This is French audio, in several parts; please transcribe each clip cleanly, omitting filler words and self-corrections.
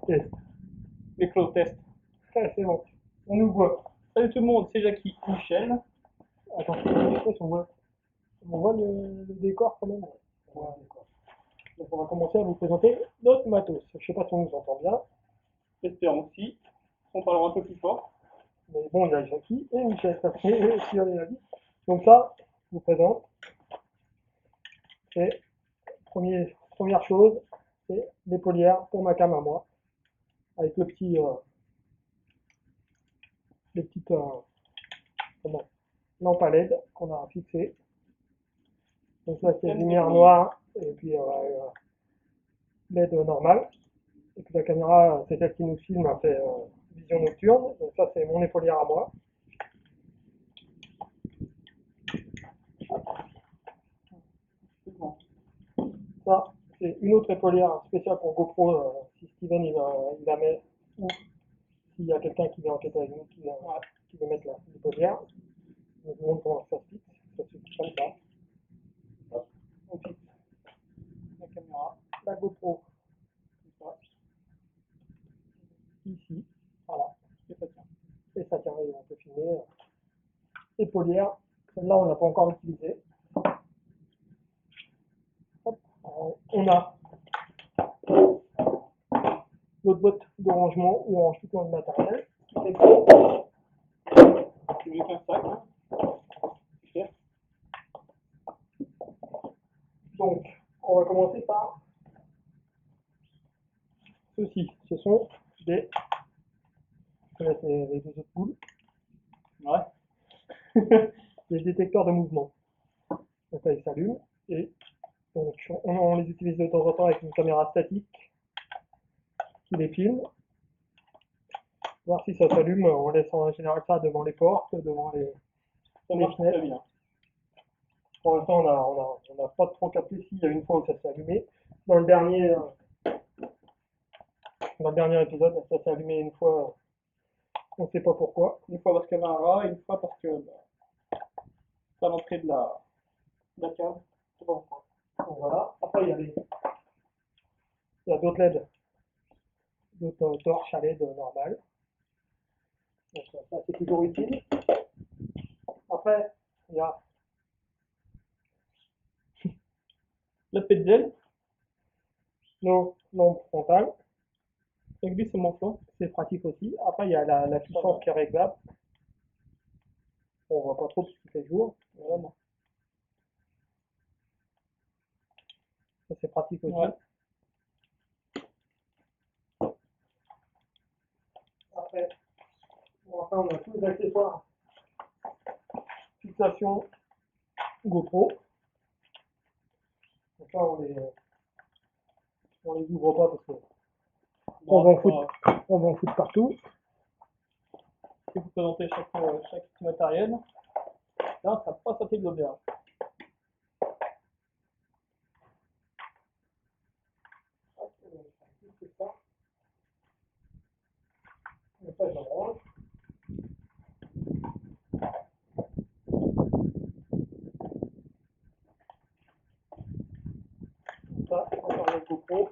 Test. Micro test. Ouais, c'est bon. On nous voit. Salut tout le monde, c'est Jackie, Michel. Attends, je sais pas si on voit le décor quand même. On voit le décor. Donc on va commencer à vous présenter notre matos. Je sais pas si on nous entend bien, Espérons aussi. On parlera un peu plus fort. mais bon, il y a Jackie et Michel, ça fait si on est dit. Donc ça, je vous présente. C'est première chose, c'est l'épaulière pour ma cam à moi, avec les petites comment, lampes à LED qu'on a fixées. Donc là, c'est lumière noire et puis LED normale. Et puis la caméra, c'est celle qui nous filme, elle fait vision nocturne. Donc ça, c'est mon épaulière à moi. Ça, c'est une autre épaulière spéciale pour GoPro, si Steven il la met, ou s'il y a quelqu'un qui vient enquêter avec nous, qui veut mettre l'épaulière. Je vous montre comment ça se fixe. Ça se fixe comme ça. Hop, on fixe la caméra, la GoPro, comme ça, ici, voilà, et ça tient. Et ça tient, et on peut filmer. Épaulière, celle-là on l'a pas encore utilisée. Hop, on a notre boîte de rangement où on range tout le matériel. Tu veux qu'un sac, hein. Super. Donc, on va commencer par ceci. Ce sont des, je laisse les deux autres boules, Ouais. des détecteurs de mouvement. Donc là, ils s'allument et donc on les utilise de temps en temps avec une caméra statique qui les filme. Voir si ça s'allume, on laisse en général ça devant les portes, devant les Très fenêtres. bien. Pour l'instant, on n'a pas trop capté s'il y a une fois où ça s'est allumé. Dans le dernier, dans le dernier épisode, ça s'est allumé une fois, on ne sait pas pourquoi. Une fois parce qu'il y avait un rat, et une fois parce que c'est à l'entrée de la cave. C'est pas pourquoi. Donc voilà. Après, il y a d'autres LED, d'autres torches à LED normales. Donc ça, c'est toujours utile. Après, il y a La Petzel, nos lampes frontales. ça glisse sur mon flanc. C'est pratique aussi. Après, il y a la puissance qui est réglable. On voit pas trop puisqu'il fait jour. Vraiment. Ça, c'est pratique aussi. Ouais. Après, on a tous les accessoires. Fixation GoPro. Donc là, on les ouvre pas parce que on va en foutre partout. Si vous présentez chaque petit matériel, là, ça n'a pas sauté de l'auberge. Et ça, je range. Ça, on va le GoPro.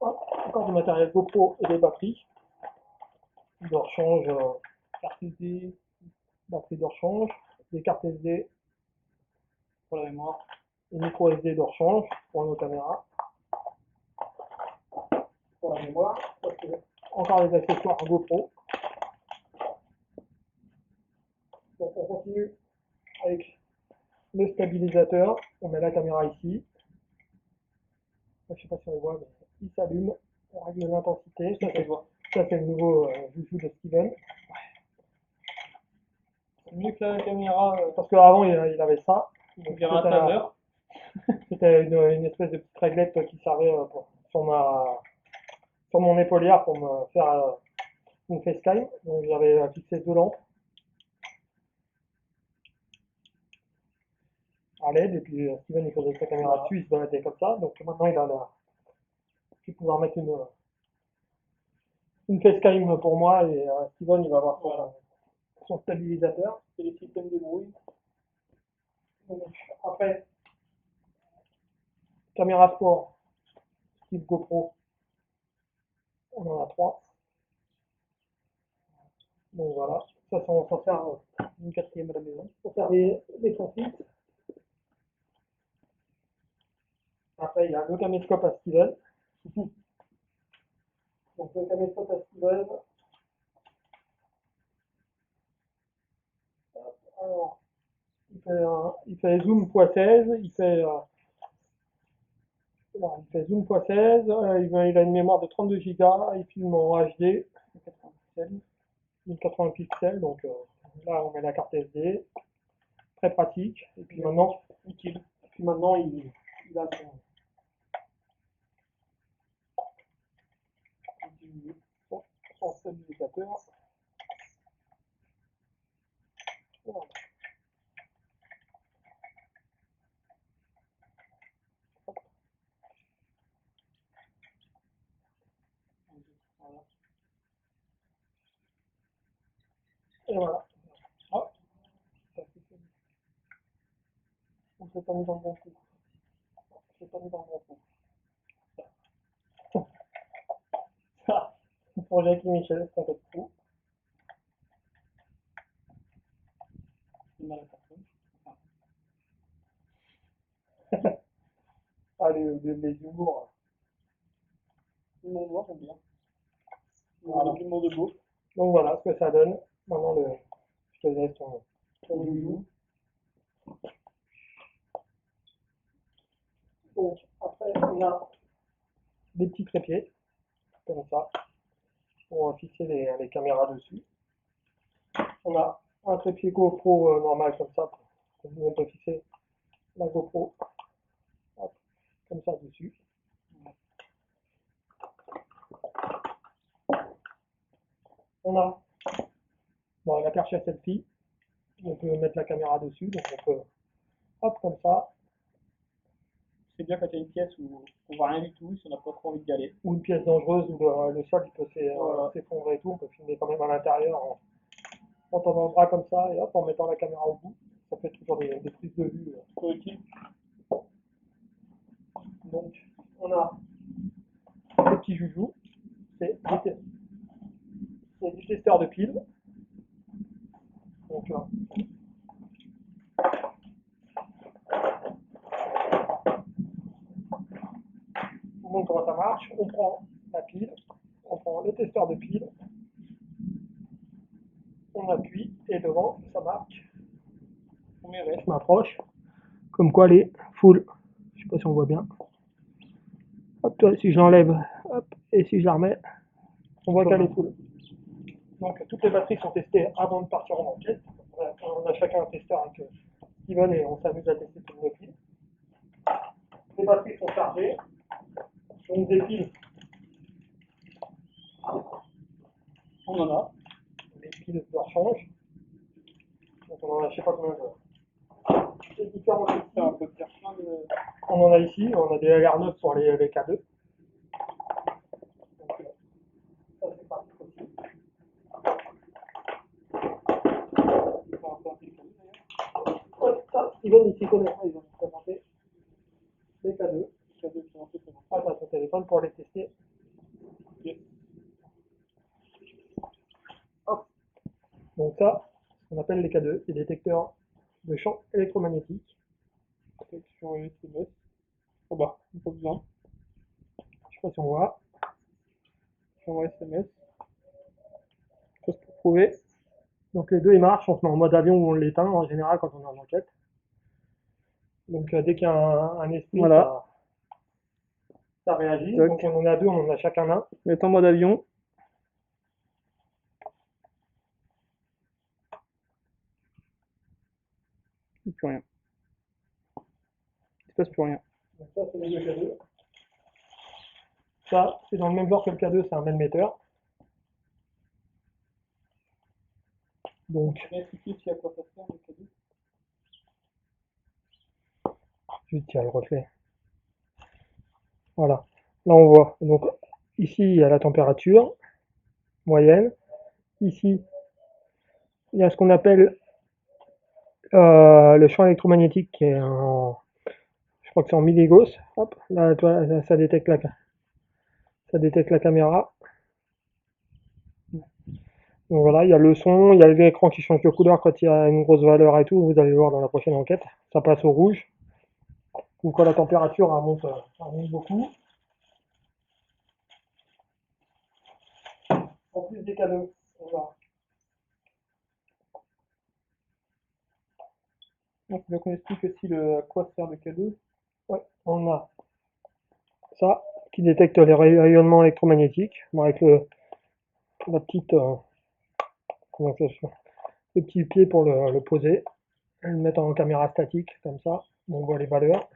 Hop, encore du matériel GoPro et des batteries. De rechange, carte SD, batterie de rechange, des cartes SD Pour la mémoire. et micro SD de rechange pour nos caméras. Pour la mémoire, encore les accessoires GoPro. Donc on continue avec le stabilisateur. On met la caméra ici. Je ne sais pas si on le voit, mais il s'allume. On règle l'intensité. Ça c'est le nouveau joujou de Steven. C'est mieux que la caméra. Parce qu'avant il avait ça. On dirait un taser. C'était une espèce de petite réglette qui servait sur mon épaulière pour me faire une facecam. Donc j'avais fixé deux lampes à LED et puis Steven il posait sa caméra dessus, il se baladait comme ça. Donc maintenant il va pouvoir mettre une facecam pour moi et Steven il va avoir son stabilisateur. C'est les systèmes de bruit. Donc, après, caméra sport, type GoPro, on en a 3. Donc voilà, ça on s'en sert une quatrième à la maison. Pour faire des conflits. Après, il y a le caméscope à Steven. Donc le caméscope à Steven. Alors, il fait zoom x16, il fait zoom x16, il a une mémoire de 32 Go, il filme en HD, 1080 pixels, donc là on met la carte SD, très pratique, et puis maintenant, utile. Et puis maintenant il a son stabilisateur. Voilà. Et voilà. Ah, on s'est pas mis dans le bon coup. On s'est pas mis dans le bon coup. Ça, pour Jackie Michel, c'est un peu de coup. C'est mal à personne. Ah, les humours. L'humour noir, j'aime bien. Voilà. L'humour de bouffe. Donc voilà ce que ça donne. Maintenant, je te laisse ton joujou. Donc après, on a des petits trépieds, comme ça, pour fixer les caméras dessus. On a un trépied GoPro normal, comme ça, on peut fixer la GoPro, hop, comme ça dessus. On a la perche à selfie, on peut mettre la caméra dessus, donc on peut, hop, comme ça. C'est bien quand il y a une pièce où on voit rien du tout, si on n'a pas trop envie d'y aller. Ou une pièce dangereuse où le sol il peut s'effondrer et tout, on peut filmer quand même à l'intérieur en tendant le bras comme ça et hop, en mettant la caméra au bout. Ça fait toujours des prises de vue plutôt utiles. Donc, on a des petits joujoux, c'est du testeur de piles. Donc là, je vous montre comment ça marche. On prend la pile, on prend le testeur de pile, on appuie et devant ça marque. Je m'approche, comme quoi elle est full. Je sais pas si on voit bien. Hop, toi, si je l'enlève, hop, et si je la remets, on voit qu'elle est full. Donc toutes les batteries sont testées avant de partir en enquête. On a chacun un testeur avec Steven et on s'amuse à tester toutes nos piles. Les batteries sont chargées, donc des piles. On en a. Les piles de rechange. Donc on en a je sais pas combien de. C'est différent. On peut faire plein de. On en a ici, on a des LR9 pour les K2. Donc ça c'est pas trop petit. Ça, Steven il s'y connaît, ils vont nous présenter les K2. Ah, t'as ton téléphone pour les tester. Yes. Hop. Donc ça, ce qu'on appelle les K2, les détecteurs de champs électromagnétiques. Détection SMS. Oh bah, pas besoin. Je sais pas si on voit. Champ SMS. Chose pour prouver. Donc les deux ils marchent, on se met en mode avion ou on l'éteint en général quand on est en enquête. Donc dès qu'il y a un esprit, voilà. Ça réagit. Donc on en a deux, on en a chacun un. Mettre en mode avion. Et plus rien. Il se passe plus rien. Donc ça c'est les deux K2. Ça c'est dans le même genre que le K2, c'est un mailmeter. Donc à quoi ça sert le K2. Juste il y a le reflet. Voilà. Là on voit. Donc ici il y a la température moyenne. Ici il y a ce qu'on appelle le champ électromagnétique qui est en, je crois que c'est en milligauss. Hop, là, toi, ça détecte la caméra. Donc voilà, il y a le son, il y a l'écran qui change de couleur quand il y a une grosse valeur et tout. Vous allez voir dans la prochaine enquête. Ça passe au rouge. Ou quand la température elle monte beaucoup. En plus des canaux, Donc, on explique aussi à quoi sert le cadeau. ouais, on a ça qui détecte les rayonnements électromagnétiques. Bon, avec la petite, comment ça se fait, le petit pied pour le poser. Et le mettre en caméra statique, comme ça. On voit les valeurs.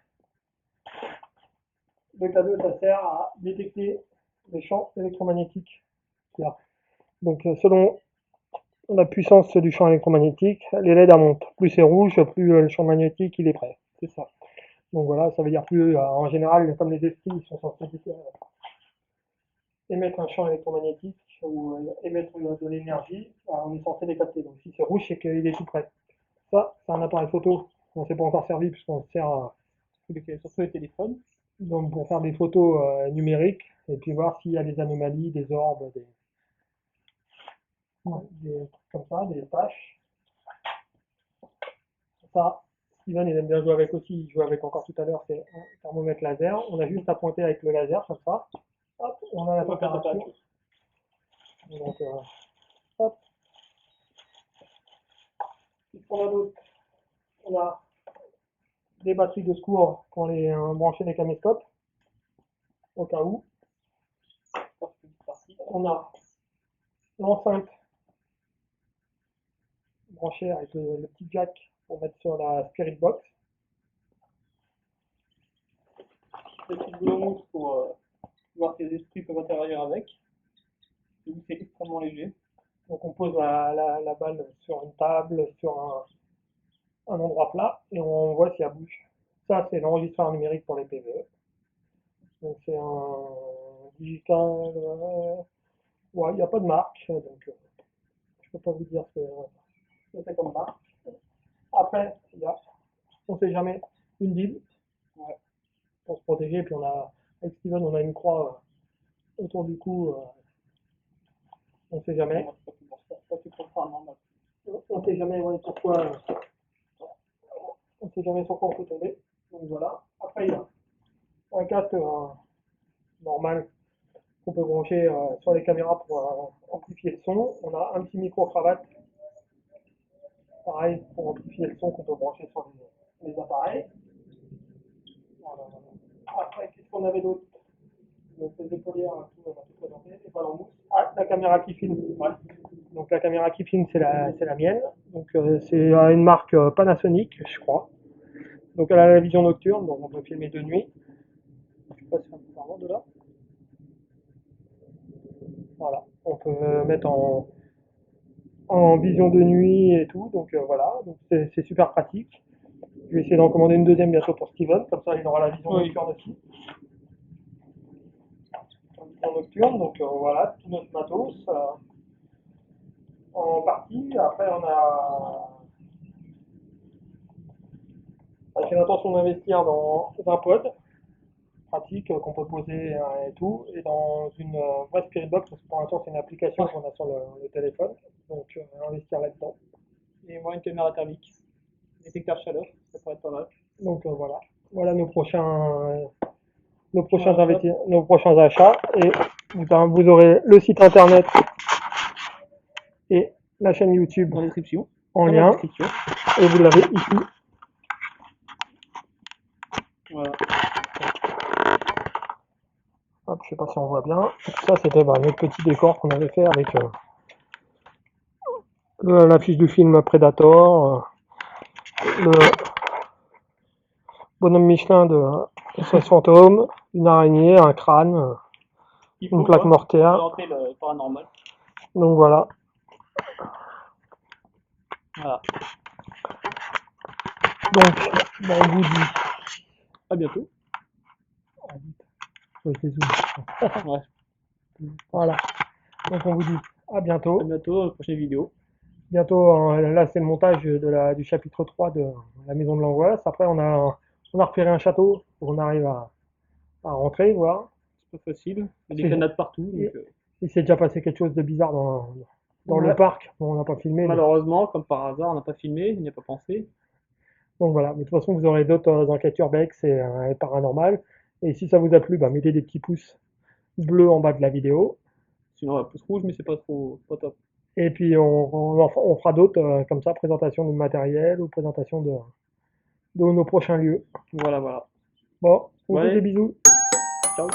Le cadeau, ça sert à détecter les champs électromagnétiques qu'il y a. Donc, selon la puissance du champ électromagnétique, les LED montent. Plus c'est rouge, plus le champ magnétique il est prêt. C'est ça. Donc voilà, ça veut dire plus, en général, comme les esprits ils sont censés émettre un champ électromagnétique ou émettre de l'énergie, on est censé les capter. Donc si c'est rouge, c'est qu'il est tout prêt. Ça, c'est un appareil photo. On ne s'est pas encore servi puisqu'on se sert Surtout les téléphones. donc pour faire des photos numériques et puis voir s'il y a des anomalies, des orbes, des trucs comme ça, des tâches. Ça, Steven il aime bien jouer avec aussi, il joue avec encore tout à l'heure, c'est un thermomètre laser. On a juste à pointer avec le laser comme ça. Hop, on a la température. Donc, hop. Qu'est-ce qu'on a d'autre? On a des batteries de secours pour les brancher les caméscopes, au cas où. On a l'enceinte branchée avec le petit jack pour mettre sur la Spirit Box. Le petit boulot mousse pour voir si les esprits peuvent interagir avec. C'est extrêmement léger. Donc on pose la balle sur une table, sur un endroit plat, et on voit si elle bouge. Ça, c'est l'enregistreur numérique pour les PVE. Donc c'est un digital. Ouais, il n'y a pas de marque, donc je peux pas vous dire ce que c'est comme marque. Après, il y a, on sait jamais, une Bible pour se protéger. Puis avec Steven, on a une croix autour du cou. On sait jamais. On sait jamais pourquoi. On sait jamais sur quoi on peut tomber. Donc voilà. Après, il y a un casque normal qu'on peut brancher sur les caméras pour amplifier le son. On a un petit micro-cravate, pareil, pour amplifier le son qu'on peut brancher sur les appareils. Voilà. Après, qu'est-ce qu'on avait d'autre? Donc les épaulières, tout, on a tout présenté, les balles en mousse. Ah, la caméra qui filme. Ouais. Donc la caméra qui filme, c'est la mienne. Donc c'est une marque Panasonic, je crois. Donc elle a la vision nocturne, donc on peut filmer de nuit. Je sais pas si on peut voir de là. Voilà, on peut mettre en vision de nuit et tout, donc voilà, donc c'est super pratique. Je vais essayer d'en commander une deuxième bientôt pour Steven, comme ça il aura la vision nocturne aussi. La vision nocturne, donc voilà, tout notre matos en partie. Après j'ai l'intention d'investir dans un pod pratique qu'on peut poser et tout, et dans une vraie Spirit Box, parce que pour l'instant c'est une application qu'on a sur le téléphone, donc investir là-dedans. Et moi, une caméra thermique, détecteur chaleur, ça pourrait être pas mal. Donc voilà nos prochains achats, et vous aurez le site internet et la chaîne YouTube Dans la description. en lien, et vous l'avez ici. Voilà. Hop, je sais pas si on voit bien. Ça c'était notre petit décor qu'on avait fait avec l'affiche du film Predator, le bonhomme Michelin de SOS Fantôme, une araignée, un crâne, une plaque mortière. Le paranormal. Donc voilà. Voilà. Donc, on vous dit À bientôt. Je les zoome. Ouais. Voilà. Donc on vous dit à bientôt. À bientôt dans la prochaine vidéo. bientôt, là c'est le montage du chapitre 3 de la Maison de l'Angoisse. Après on a repéré un château, on arrive à rentrer, voir. C'est pas facile. Il y a des C'est- canards partout. Il, Donc, il s'est déjà passé quelque chose de bizarre dans le ouais. parc. Bon, on n'a pas filmé, Malheureusement, comme par hasard, on n'a pas filmé, on n'y a pas pensé. donc voilà. Mais de toute façon, vous aurez d'autres enquêtes urbex et paranormales. Et si ça vous a plu, bah, mettez des petits pouces bleus en bas de la vidéo. Sinon, un pouce rouge, mais c'est pas trop, pas top. Et puis on fera d'autres comme ça, présentation de matériel ou présentation de nos prochains lieux. Voilà, voilà. Bon, on vous fait des Ouais, bisous. ciao.